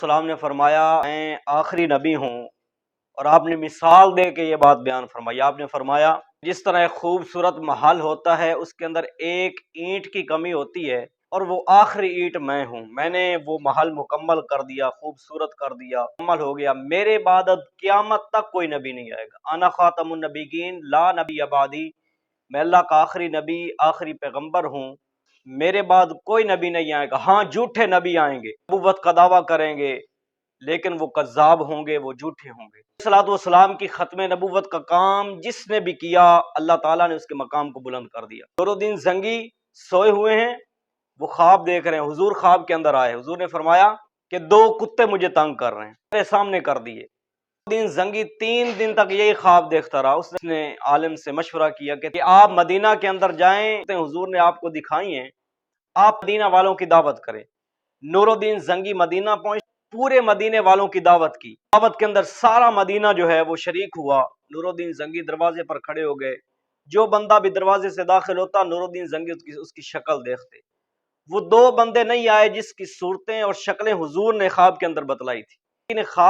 السلام نے فرمایا میں آخری نبی ہوں، اور آپ نے مثال دے کے یہ بات بیان فرمائی۔ آپ نے فرمایا جس طرح ایک خوبصورت محل ہوتا ہے اس کے اندر ایک اینٹ کی کمی ہوتی ہے، اور وہ آخری اینٹ میں ہوں، میں نے وہ محل مکمل کر دیا، خوبصورت کر دیا، مکمل ہو گیا۔ میرے بعد اب قیامت تک کوئی نبی نہیں آئے گا۔ انا خاتم النبیین لا نبی بعدی، میں اللہ کا آخری نبی، آخری پیغمبر ہوں، میرے بعد کوئی نبی نہیں آئے گا۔ ہاں جھوٹے نبی آئیں گے، نبوت کا دعویٰ کریں گے، لیکن وہ کذاب ہوں گے، وہ جھوٹے ہوں گے۔ صلوات و سلام کی ختم نبوت کا کام جس نے بھی کیا، اللہ تعالیٰ نے اس کے مقام کو بلند کر دیا۔ نور الدین زنگی سوئے ہوئے ہیں، وہ خواب دیکھ رہے ہیں، حضور خواب کے اندر آئے، حضور نے فرمایا کہ دو کتے مجھے تنگ کر رہے ہیں، میرے سامنے کر دیے۔ دین زنگی 3 دن تک یہی خواب دیکھتا رہا۔ اس نے عالم سے مشورہ کیا کہ آپ مدینہ کے اندر جائیں، حضور نے آپ کو دکھائی ہیں، آپ مدینہ والوں کی دعوت کریں۔ نور الدین زنگی مدینہ پہنچ، پورے مدینے والوں کی دعوت کی۔ دعوت کے اندر سارا مدینہ جو ہے وہ شریک ہوا۔ نور الدین زنگی دروازے پر کھڑے ہو گئے، جو بندہ بھی دروازے سے داخل ہوتا نور الدین زنگی اس کی شکل دیکھتے۔ وہ 2 بندے نہیں آئے جس کی صورتیں اور شکلیں حضور نے خواب کے اندر بتلائی تھی۔ خواب